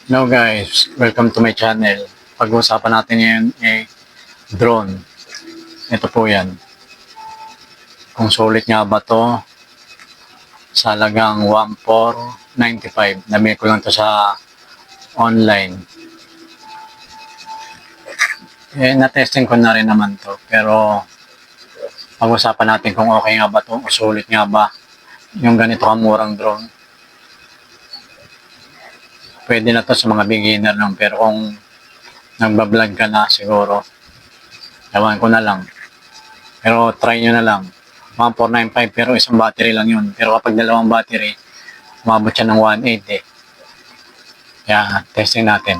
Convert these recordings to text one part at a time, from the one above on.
Hello guys, welcome to my channel. Pag-uusapan natin ngayon drone. Ito po yan. Kung sulit nga ba to sa halagang 1,495. Nabili ko lang to sa online. Na-testing ko na rin naman to. Pero pag-uusapan natin kung okay nga ba to o sulit nga ba yung ganito kamurang drone. Pwede na to sa mga beginner lang. Pero kung nagbablog ka na siguro, ewan ko na lang. Pero try nyo na lang. 1,495 pero isang battery lang yun. Pero kapag dalawang battery, umabot siya ng 180. Kaya testing natin.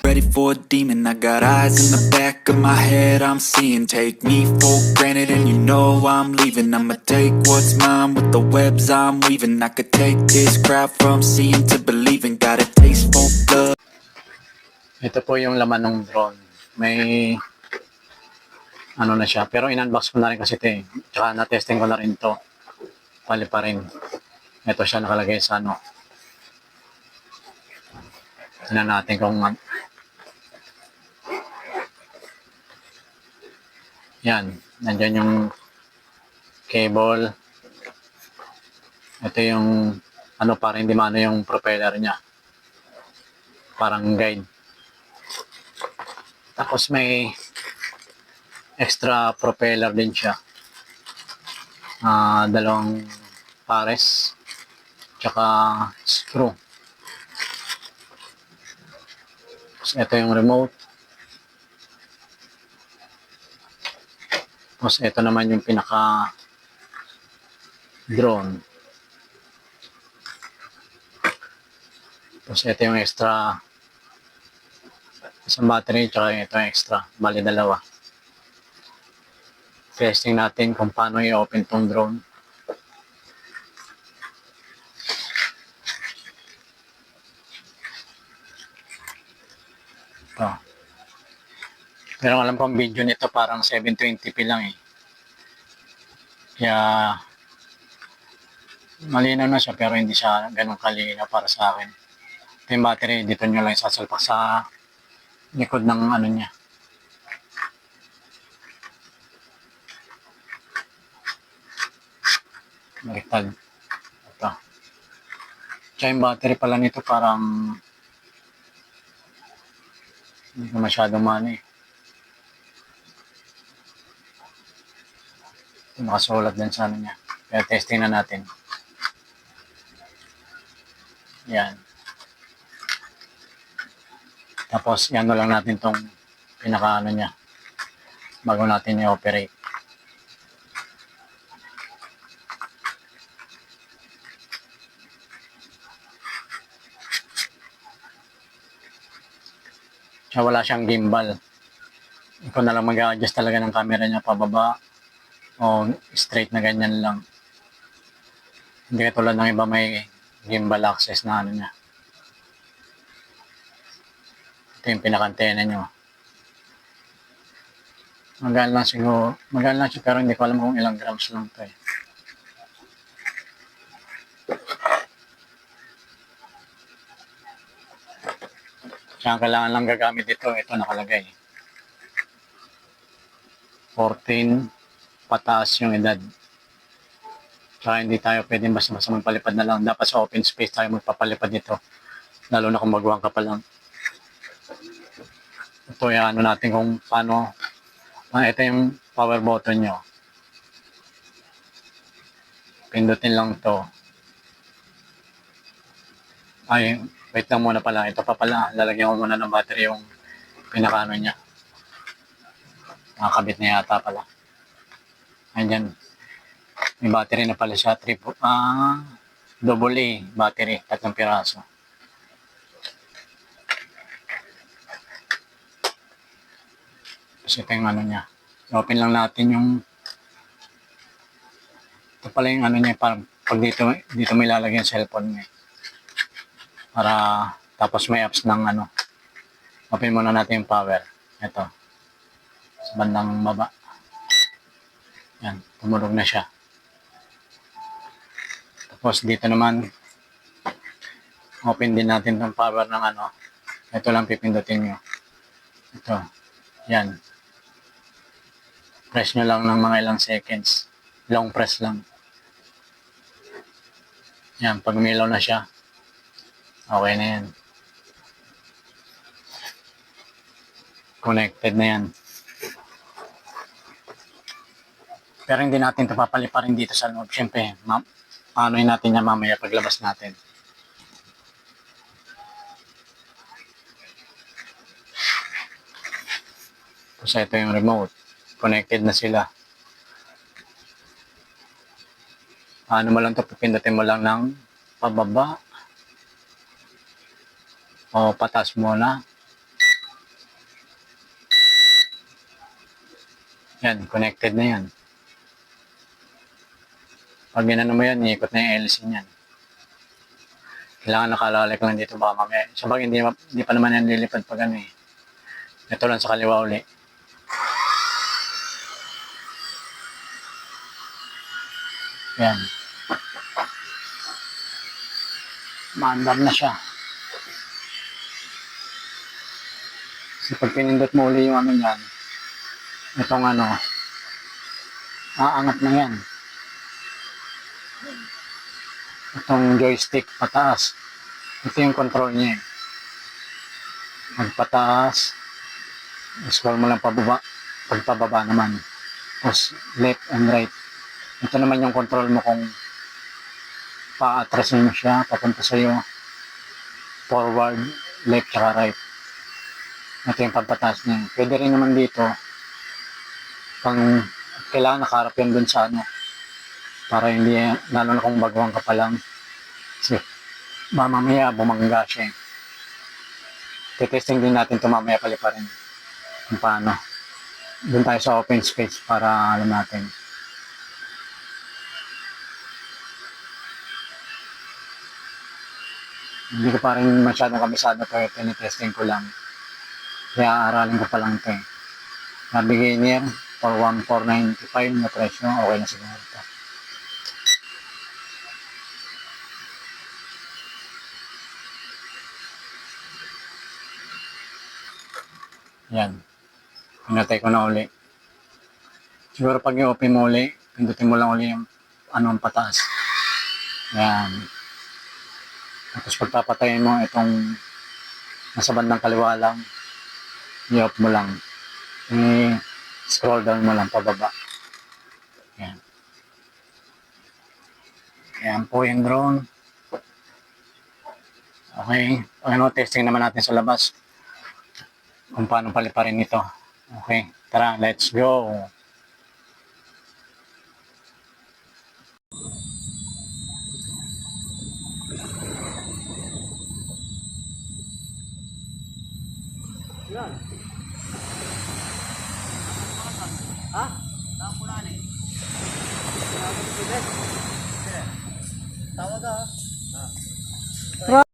Ready for a demon, I got eyes in the back of my head, I'm seeing. Take me for granted and you know I'm leaving. I'ma take what's mine with the webs I'm weaving. I could take this crowd from seeing to believing. Got a taste for blood. Ito po yung laman ng drone. May ano na siya. Pero in-unbox ko na rin kasi ito eh. Tsaka na-testing ko na rin to. Pali pa rin. Ito siya nakalagay sa ano. Tignan natin kung yan. Nandyan yung cable. Ito yung ano para hindi maano yung propeller niya. Parang guide. Tapos may extra propeller din siya. Dalawang pares. Tsaka screw. Tapos ito yung remote. Tapos ito naman yung pinaka drone. Tapos ito yung extra isang battery tsaka ito yung extra. Bali dalawa. Testing natin kung paano i-open tong drone. Ito. Pero alam ko ang video nito parang 720p lang eh. Kaya malinaw na siya pero hindi siya ganun kalinaw para sa akin. Ito yung battery, dito nyo lang sasalpak sa likod ng ano niya. Baliktad. Ito. Tsaka yung battery pala nito parang hindi ko masyadong mano eh. Nakasulat din sa ano niya. Kaya testing na natin. Yan. Tapos yan lang natin tong pinaka-ano niya bago natin i-operate. Siya wala siyang gimbal. Ikaw na lang mag-adjust talaga ng camera niya pababa o straight na ganyan lang. Hindi katulad ng iba may gimbal access na ano niya. Ito yung pinaka-antena nyo. Magaan lang siya pero hindi ko alam kung ilang grams lang ito eh. Kaya kailangan lang gagamit ito nakalagay. 14 pataas yung edad. Kaya hindi tayo pwedeng basta-basta magpalipad na lang. Dapat sa open space tayo magpapalipad nito. Lalo na kung baguhan ka pa lang. Ito yung ano natin kung paano. Ito yung power button nyo. Pindutin lang to. Ay, wait lang muna pala. Ito pa pala. Lalagyan ko muna ng battery yung pinakaano niya. Nakakabit na yata pala. Ayan. May battery na pala siya. Double A battery. 3 piraso. Kasi ito yung ano niya. I-open lang natin yung ito pala yung ano niya. Parang pag dito may lalagyan yung cellphone niya. Para tapos may apps ng ano. Open muna natin yung power. Ito. Sa bandang baba. Yan. Tumulog na siya. Tapos dito naman Open din natin tong power ng ano. Ito lang pipindutin nyo. Ito. Yan. Press nyo lang ng mga ilang seconds. Long press lang. Yan. Pag umilaw na siya, okay na yan. Connected na yan. Pero hindi natin ito papaliparin dito sa loob. Siyempre, paanoin natin yan mamaya paglabas natin. Tapos ito yung remote. Connected na sila. Paano mo lang ito? Pipindutin mo lang ng pababa. O patas muna. Yan, connected na yan. Pag ginano mo yan, iikot na yung LC niyan. Kailangan nakalalik lang dito baka mamaya. Sabag hindi pa naman yan lilipad pag ano eh. Ito lang sa kaliwa uli. Yan. Maandar na siya. Kasi pag pinindot mo uli yung ano yan, itong ano, aangat na yan. Itong joystick pataas. Ito yung control niya eh. Magpataas. Scroll mo lang pababa. Pagpababa naman. Tapos left and right. Ito naman yung control mo kung pa-atrasin mo siya, papunta sa'yo. Forward, left, saka right. Ito yung pagpataas niya. Pwede rin naman dito, pang kailangan nakaharap yan dun sa ano. Para hindi, lalo na kung baguhan ka pa lang. Kasi, mamaya bumangga siya. Testing din natin ito mamaya paliparin. Kung paano. Doon tayo sa open space para alam natin. Hindi ko pa rin masyadong kabisado pero tinitesting ko lang. Kaya aralin ko pa lang ito eh. Nabigay niya for 1,495 na presyo. Okay na siguro ito. Yan. Pinatay ko na uli. Siguro pag i-open mo uli, pindutin mo lang uli yung anong pataas. Yan. Tapos pagpapatayin mo itong nasa bandang kaliwa lang, i-off mo lang. I-scroll down mo lang pababa. Yan. Yan po yung drone. Okay. Ano, testing naman natin sa labas. Kung paano paliparin ito. Okay. Tara, let's go. Yan. Ha? Tawag ko na eh. Tawag ka ha?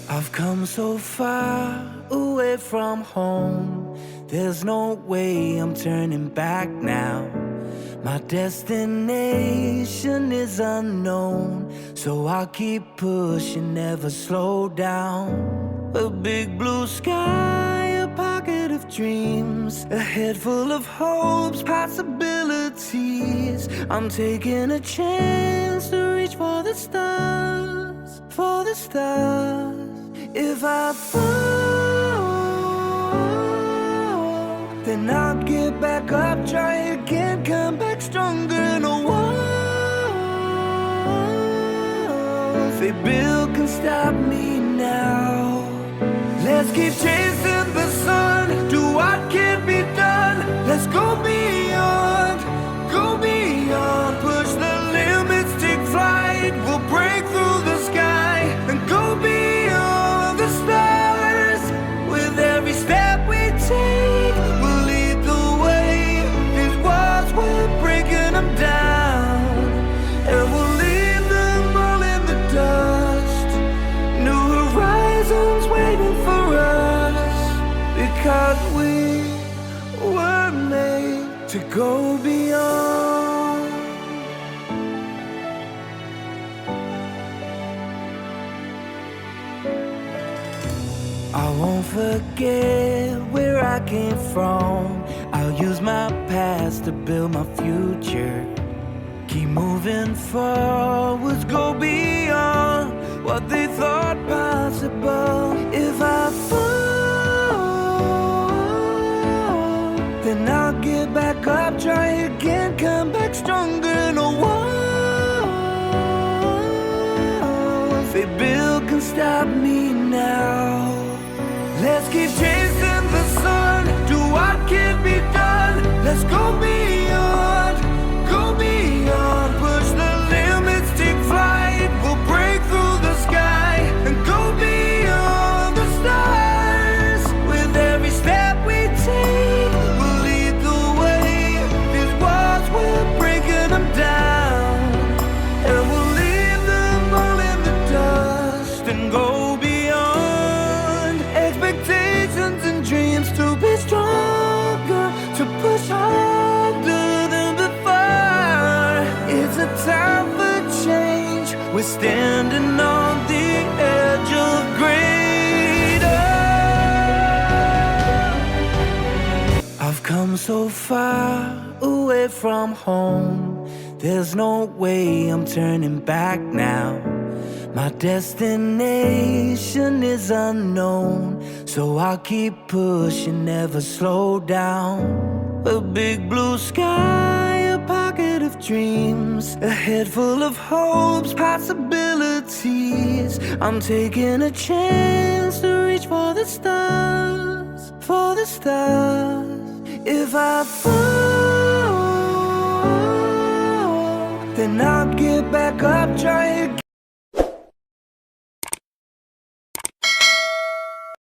I've come so far away from home. There's no way I'm turning back now. My destination is unknown, so I'll keep pushing, never slow down. A big blue sky, a pocket of dreams, a head full of hopes, possibilities. I'm taking a chance to reach for the stars, for the stars. If I fall, then I'll get back up, try again, come back stronger. No walls they build can stop me now. Let's keep chasing the sun, do what can be done. Let's go beyond, push the limits, take flight. We'll break through the sky and go beyond the stars. With every step we take, we'll lead the way. These walls, we're breaking them down, and we'll leave them all in the dust. New horizons waiting for us, because we're to go beyond. I won't forget where I came from. I'll use my past to build my future. Keep moving forwards, go beyond what they thought possible. If I fall, then I'll get back up, try again, come back stronger. No walls they build can stop me now. Let's keep chasing the sun, do what can be done. Let's go beyond, push the limits, take flight. We'll break through the sky and go beyond the stars. With every step we take, we'll lead the way. These walls, we're breaking them down, and we'll leave them all in the dust and go beyond expectations and dreams, to be stronger, to push harder than before. It's a time for change, we're standing on the edge of greater. I've come so far away from home, there's no way I'm turning back now. My destination is unknown, so I'll keep pushing, never slow down. A big blue sky, a pocket of dreams, a head full of hopes, possibilities. I'm taking a chance to reach for the stars, for the stars. If I fall, then I'll get back up, try again,